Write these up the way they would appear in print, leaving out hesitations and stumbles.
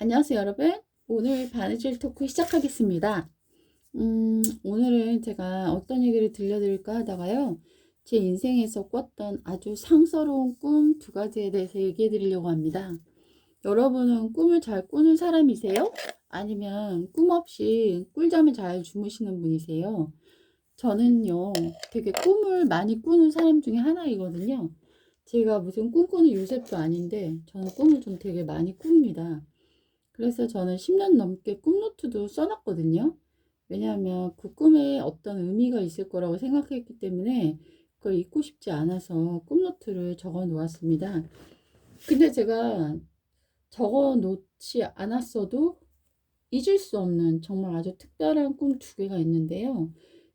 안녕하세요, 여러분. 오늘 바느질 토크 시작하겠습니다. 오늘은 제가 어떤 얘기를 들려드릴까 하다가요. 제 인생에서 꿨던 아주 상서로운 꿈 두 가지에 대해서 얘기해 드리려고 합니다. 여러분은 꿈을 잘 꾸는 사람이세요? 아니면 꿈 없이 꿀잠을 잘 주무시는 분이세요? 저는요, 되게 꿈을 많이 꾸는 사람 중에 하나이거든요. 제가 무슨 꿈꾸는 요셉도 아닌데, 저는 꿈을 좀 되게 많이 꿉니다. 그래서 저는 10년 넘게 꿈노트도 써놨거든요. 왜냐하면 그 꿈에 어떤 의미가 있을 거라고 생각했기 때문에 그걸 잊고 싶지 않아서 꿈노트를 적어 놓았습니다. 근데 제가 적어 놓지 않았어도 잊을 수 없는 정말 아주 특별한 꿈 두 개가 있는데요.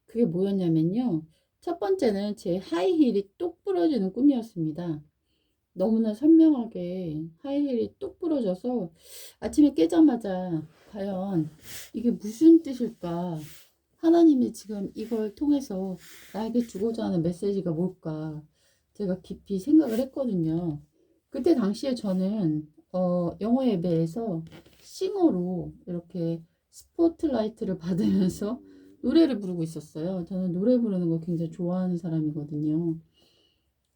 그게 뭐였냐면요. 첫 번째는 제 하이힐이 똑 부러지는 꿈이었습니다. 너무나 선명하게 하이힐이 뚝 부러져서 아침에 깨자마자 과연 이게 무슨 뜻일까? 하나님이 지금 이걸 통해서 나에게 주고자 하는 메시지가 뭘까? 제가 깊이 생각을 했거든요. 그때 당시에 저는 영어 예배에서 싱어로 이렇게 스포트라이트를 받으면서 노래를 부르고 있었어요. 저는 노래 부르는 거 굉장히 좋아하는 사람이거든요.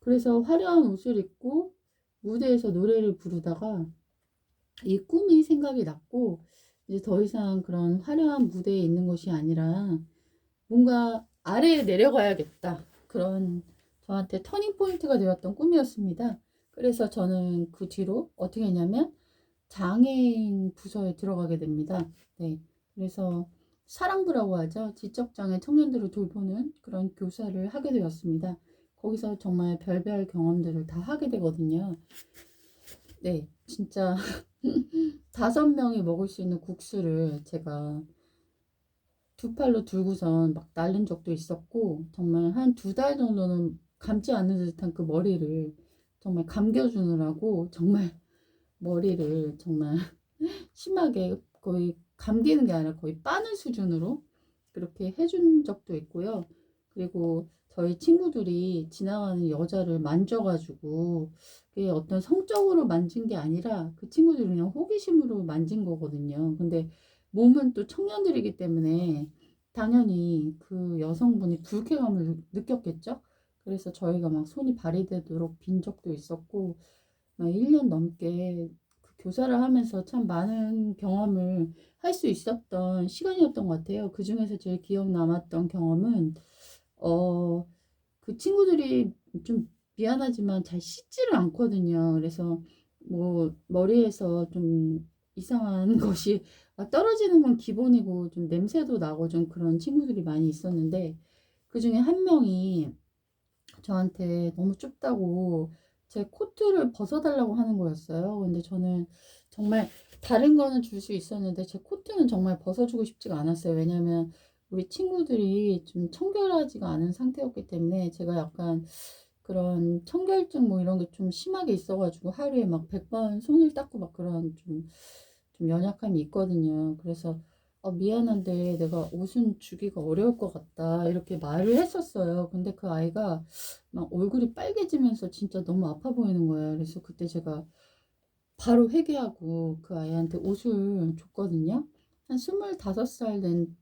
그래서 화려한 옷을 입고 무대에서 노래를 부르다가 이 꿈이 생각이 났고, 이제 더 이상 그런 화려한 무대에 있는 것이 아니라 뭔가 아래에 내려가야겠다. 그런 저한테 터닝 포인트가 되었던 꿈이었습니다. 그래서 저는 그 뒤로 어떻게 했냐면 장애인 부서에 들어가게 됩니다. 네. 그래서 사랑부라고 하죠. 지적장애 청년들을 돌보는 그런 교사를 하게 되었습니다. 거기서 정말 별별 경험들을 다 하게 되거든요. 네, 진짜 5명이 먹을 수 있는 국수를 제가 두 팔로 들고선 막 날린 적도 있었고, 정말 한 2달 정도는 감지 않는 듯한 그 머리를 정말 감겨주느라고 정말 머리를 정말 심하게 거의 감기는 게 아니라 거의 빠는 수준으로 그렇게 해준 적도 있고요. 그리고 저희 친구들이 지나가는 여자를 만져가지고 그게 어떤 성적으로 만진 게 아니라 그 친구들이 그냥 호기심으로 만진 거거든요. 근데 몸은 또 청년들이기 때문에 당연히 그 여성분이 불쾌감을 느꼈겠죠. 그래서 저희가 막 손이 발이 되도록 빈 적도 있었고, 막 1년 넘게 그 교사를 하면서 참 많은 경험을 할 수 있었던 시간이었던 것 같아요. 그 중에서 제일 기억 남았던 경험은, 어, 그 친구들이 좀 미안하지만 잘 씻지를 않거든요. 그래서 뭐 머리에서 좀 이상한 것이 떨어지는 건 기본이고 좀 냄새도 나고 좀 그런 친구들이 많이 있었는데, 그 중에 한 명이 저한테 너무 춥다고 제 코트를 벗어달라고 하는 거였어요. 근데 저는 정말 다른 거는 줄 수 있었는데 제 코트는 정말 벗어주고 싶지가 않았어요. 왜냐면 우리 친구들이 좀 청결하지가 않은 상태였기 때문에 제가 약간 그런 청결증 뭐 이런 게 좀 심하게 있어가지고 하루에 막 100번 손을 닦고 막 그런 좀 연약함이 있거든요. 그래서 미안한데 내가 옷은 주기가 어려울 것 같다 이렇게 말을 했었어요. 근데 그 아이가 막 얼굴이 빨개지면서 진짜 너무 아파 보이는 거예요. 그래서 그때 제가 바로 회개하고 그 아이한테 옷을 줬거든요. 한 25살 된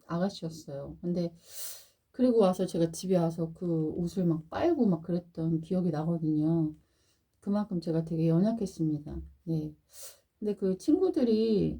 아가씨였어요. 근데 그리고 와서 제가 집에 와서 그 옷을 막 빨고 막 그랬던 기억이 나거든요. 그만큼 제가 되게 연약했습니다. 네. 근데 그 친구들이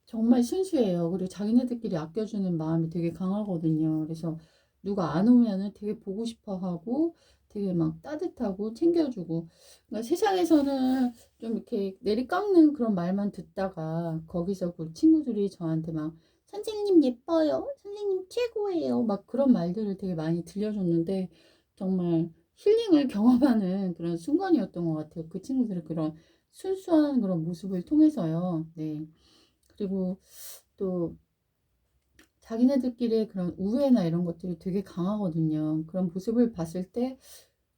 정말 순수해요. 그리고 자기네들끼리 아껴주는 마음이 되게 강하거든요. 그래서 누가 안 오면은 되게 보고 싶어 하고 되게 막 따뜻하고 챙겨주고. 그러니까 세상에서는 좀 이렇게 내리깎는 그런 말만 듣다가 거기서 그 친구들이 저한테 막 선생님 예뻐요. 선생님 최고예요. 막 그런 말들을 되게 많이 들려줬는데 정말 힐링을 경험하는 그런 순간이었던 것 같아요. 그 친구들의 그런 순수한 그런 모습을 통해서요. 네. 그리고 또 자기네들끼리의 그런 우애나 이런 것들이 되게 강하거든요. 그런 모습을 봤을 때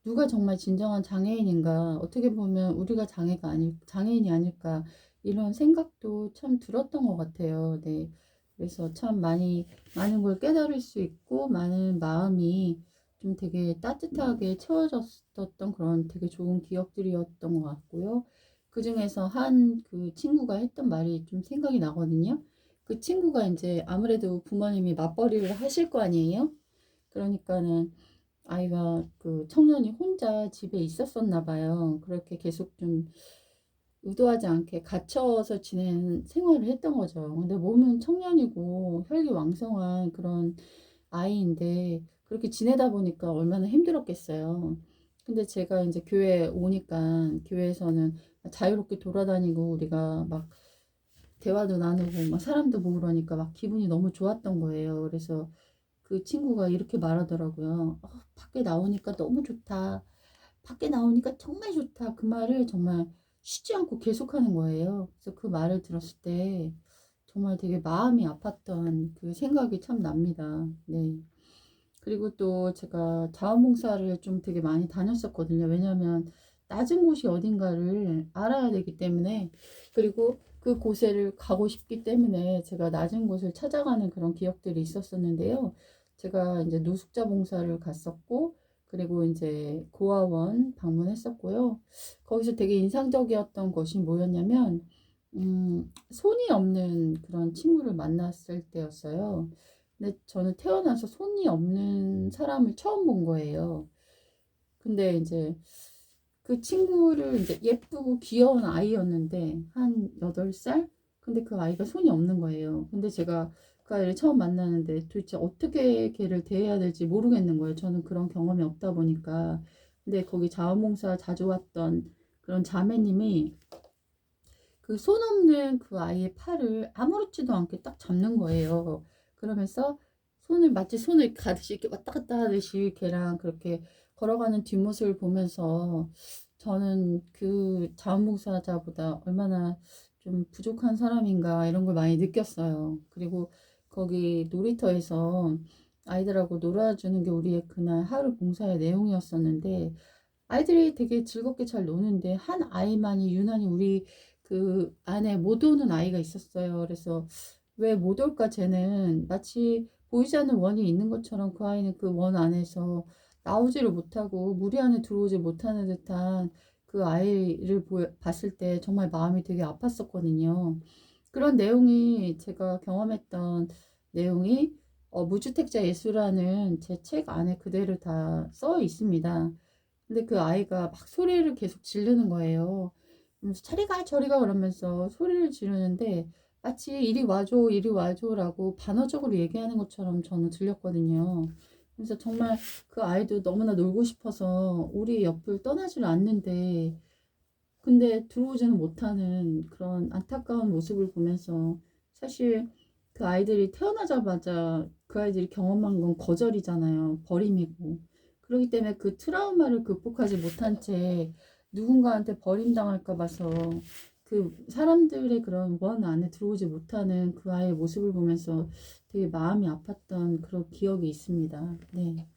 누가 정말 진정한 장애인인가, 어떻게 보면 우리가 장애인이 아닐까, 이런 생각도 참 들었던 것 같아요. 네. 그래서 참 많은 걸 깨달을 수 있고, 많은 마음이 좀 되게 따뜻하게 채워졌었던 그런 되게 좋은 기억들이었던 것 같고요. 그 중에서 한 그 친구가 했던 말이 좀 생각이 나거든요. 그 친구가 이제 아무래도 부모님이 맞벌이를 하실 거 아니에요? 그러니까는 아이가 그 청년이 혼자 집에 있었었나 봐요. 그렇게 계속 좀 의도하지 않게 갇혀서 지낸 생활을 했던 거죠. 근데 몸은 청년이고 혈기왕성한 그런 아이인데 그렇게 지내다 보니까 얼마나 힘들었겠어요. 근데 제가 이제 교회에 오니까 교회에서는 자유롭게 돌아다니고 우리가 막 대화도 나누고 막 사람도 보고 그러니까 막 기분이 너무 좋았던 거예요. 그래서 그 친구가 이렇게 말하더라고요. 밖에 나오니까 너무 좋다. 밖에 나오니까 정말 좋다. 그 말을 정말 쉬지 않고 계속하는 거예요. 그래서 그 말을 들었을 때 정말 되게 마음이 아팠던 그 생각이 참 납니다. 네. 그리고 또 제가 자원봉사를 좀 되게 많이 다녔었거든요. 왜냐하면 낮은 곳이 어딘가를 알아야 되기 때문에, 그리고 그 곳에를 가고 싶기 때문에 제가 낮은 곳을 찾아가는 그런 기억들이 있었었는데요. 제가 이제 노숙자 봉사를 갔었고, 그리고 이제 고아원 방문했었고요. 거기서 되게 인상적이었던 것이 뭐였냐면, 손이 없는 그런 친구를 만났을 때였어요. 근데 저는 태어나서 손이 없는 사람을 처음 본 거예요. 근데 이제 그 친구를 이제 예쁘고 귀여운 아이였는데 한 8살? 근데 그 아이가 손이 없는 거예요. 근데 제가 그 아이를 처음 만나는데 도대체 어떻게 걔를 대해야 될지 모르겠는 거예요. 저는 그런 경험이 없다 보니까. 근데 거기 자원봉사 자주 왔던 그런 자매님이 그 손 없는 그 아이의 팔을 아무렇지도 않게 딱 잡는 거예요. 그러면서 손을 마치 손을 가듯이 이렇게 왔다 갔다 하듯이 걔랑 그렇게 걸어가는 뒷모습을 보면서 저는 그 자원봉사자보다 얼마나 좀 부족한 사람인가 이런 걸 많이 느꼈어요. 그리고 거기 놀이터에서 아이들하고 놀아주는 게 우리의 그날 하루 봉사의 내용이었었는데 아이들이 되게 즐겁게 잘 노는데 한 아이만이 유난히 우리 그 안에 못 오는 아이가 있었어요. 그래서 왜 못 올까 쟤는 마치 보이지 않는 원이 있는 것처럼 그 아이는 그 원 안에서 나오지를 못하고 무리 안에 들어오지 못하는 듯한 그 아이를 봤을 때 정말 마음이 되게 아팠었거든요. 그런 내용이 제가 경험했던 내용이 무주택자 예수라는 제 책 안에 그대로 다 써 있습니다. 근데 그 아이가 막 소리를 계속 지르는 거예요. 그래서 저리 가, 저리 가 그러면서 소리를 지르는데 마치 이리 와줘, 이리 와줘라고 반어적으로 얘기하는 것처럼 저는 들렸거든요. 그래서 정말 그 아이도 너무나 놀고 싶어서 우리 옆을 떠나질 않는데 근데 들어오지는 못하는 그런 안타까운 모습을 보면서 사실 그 아이들이 태어나자마자 그 아이들이 경험한 건 거절이잖아요. 버림이고. 그렇기 때문에 그 트라우마를 극복하지 못한 채 누군가한테 버림당할까 봐서 그 사람들의 그런 원 안에 들어오지 못하는 그 아이의 모습을 보면서 되게 마음이 아팠던 그런 기억이 있습니다. 네.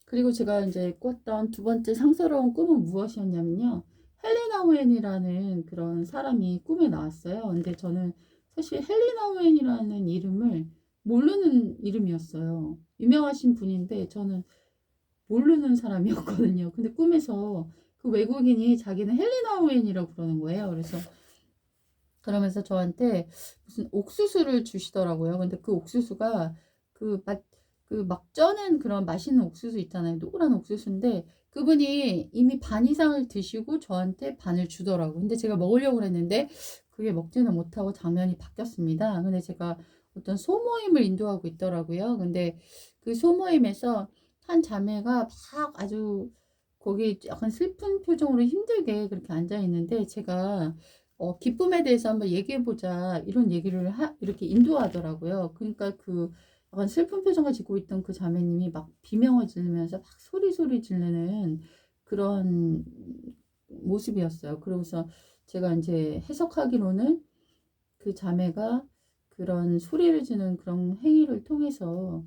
그리고 제가 이제 꿨던 두 번째 상스러운 꿈은 무엇이었냐면요. 헬리나 우엔이라는 그런 사람이 꿈에 나왔어요. 근데 저는 사실 헬리나 우엔이라는 이름을 모르는 이름이었어요. 유명하신 분인데 저는 모르는 사람이었거든요. 근데 꿈에서 그 외국인이 자기는 헬리나 우엔이라고 그러는 거예요. 그래서 그러면서 저한테 무슨 옥수수를 주시더라고요. 근데 그 옥수수가 그 그 막 쪄낸 그런 맛있는 옥수수 있잖아요. 노란 옥수수인데 그분이 이미 반 이상을 드시고 저한테 반을 주더라고요. 근데 제가 먹으려고 그랬는데 그게 먹지는 못하고 장면이 바뀌었습니다. 근데 제가 어떤 소모임을 인도하고 있더라고요. 근데 그 소모임에서 한 자매가 막 아주 거기 약간 슬픈 표정으로 힘들게 그렇게 앉아 있는데 제가 기쁨에 대해서 한번 얘기해보자 이런 얘기를 이렇게 인도하더라고요. 그러니까 그 약간 슬픈 표정을 짓고 있던 그 자매님이 막 비명을 지르면서 막 소리 지르는 그런 모습이었어요. 그러고서 제가 이제 해석하기로는 그 자매가 그런 소리를 지르는 그런 행위를 통해서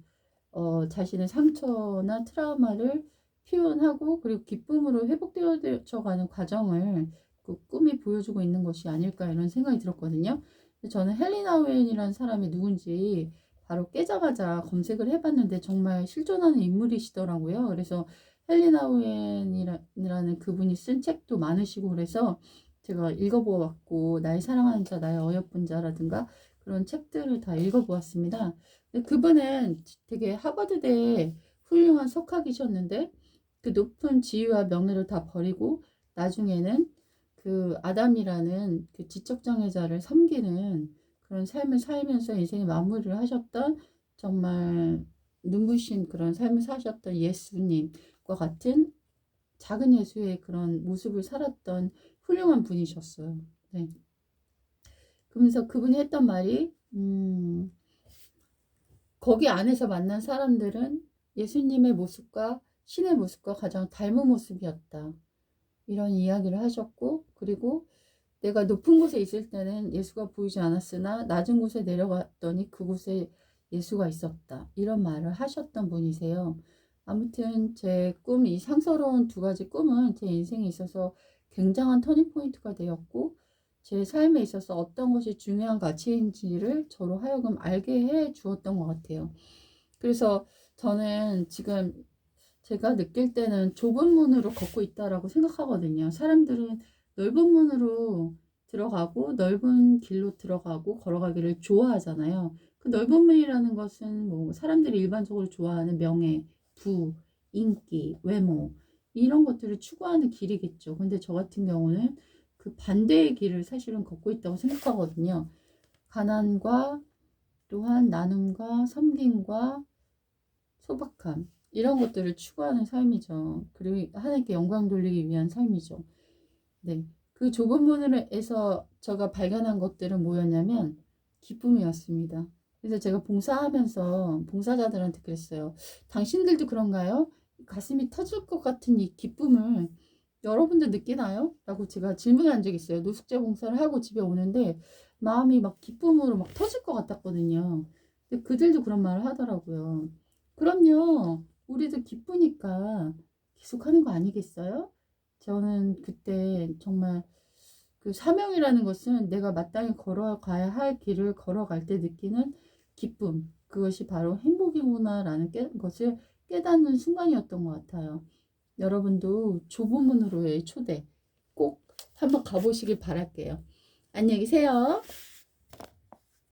자신의 상처나 트라우마를 표현하고 그리고 기쁨으로 회복되어가는 과정을 그 꿈이 보여주고 있는 것이 아닐까 이런 생각이 들었거든요. 저는 헬리나 우엔이라는 사람이 누군지 바로 깨자마자 검색을 해봤는데 정말 실존하는 인물이시더라고요. 그래서 헬리나 우엔이라는 그분이 쓴 책도 많으시고 그래서 제가 읽어보았고, 나의 사랑하는 자, 나의 어여쁜 자라든가 그런 책들을 다 읽어보았습니다. 근데 그분은 되게 하버드대에 훌륭한 석학이셨는데 그 높은 지위와 명예를 다 버리고 나중에는 그 아담이라는 그 지적장애자를 섬기는 그런 삶을 살면서 인생의 마무리를 하셨던 정말 눈부신 그런 삶을 사셨던 예수님과 같은 작은 예수의 그런 모습을 살았던 훌륭한 분이셨어요. 네. 그러면서 그분이 했던 말이 거기 안에서 만난 사람들은 예수님의 모습과 신의 모습과 가장 닮은 모습이었다. 이런 이야기를 하셨고, 그리고 내가 높은 곳에 있을 때는 예수가 보이지 않았으나 낮은 곳에 내려갔더니 그곳에 예수가 있었다. 이런 말을 하셨던 분이세요. 아무튼 제 꿈, 이 상서로운 두 가지 꿈은 제 인생에 있어서 굉장한 터닝포인트가 되었고 제 삶에 있어서 어떤 것이 중요한 가치인지를 저로 하여금 알게 해 주었던 것 같아요. 그래서 저는 지금 제가 느낄 때는 좁은 문으로 걷고 있다라고 생각하거든요. 사람들은 넓은 문으로 들어가고 넓은 길로 들어가고 걸어가기를 좋아하잖아요. 그 넓은 문이라는 것은 뭐 사람들이 일반적으로 좋아하는 명예, 부, 인기, 외모 이런 것들을 추구하는 길이겠죠. 근데 저 같은 경우는 그 반대의 길을 사실은 걷고 있다고 생각하거든요. 가난과 또한 나눔과 섬김과 소박함 이런 것들을 추구하는 삶이죠. 그리고 하나님께 영광 돌리기 위한 삶이죠. 네, 그 좁은 문에서 제가 발견한 것들은 뭐였냐면 기쁨이었습니다. 그래서 제가 봉사하면서 봉사자들한테 그랬어요. 당신들도 그런가요? 가슴이 터질 것 같은 이 기쁨을 여러분들 느끼나요? 라고 제가 질문한 적이 있어요. 노숙자 봉사를 하고 집에 오는데 마음이 막 기쁨으로 막 터질 것 같았거든요. 근데 그들도 그런 말을 하더라고요. 그럼요. 우리도 기쁘니까 계속 하는 거 아니겠어요? 저는 그때 정말 그 사명이라는 것은 내가 마땅히 걸어가야 할 길을 걸어갈 때 느끼는 기쁨, 그것이 바로 행복이구나라는 것을 깨닫는 순간이었던 것 같아요. 여러분도 좁은 문으로의 초대 꼭 한번 가보시길 바랄게요. 안녕히 계세요.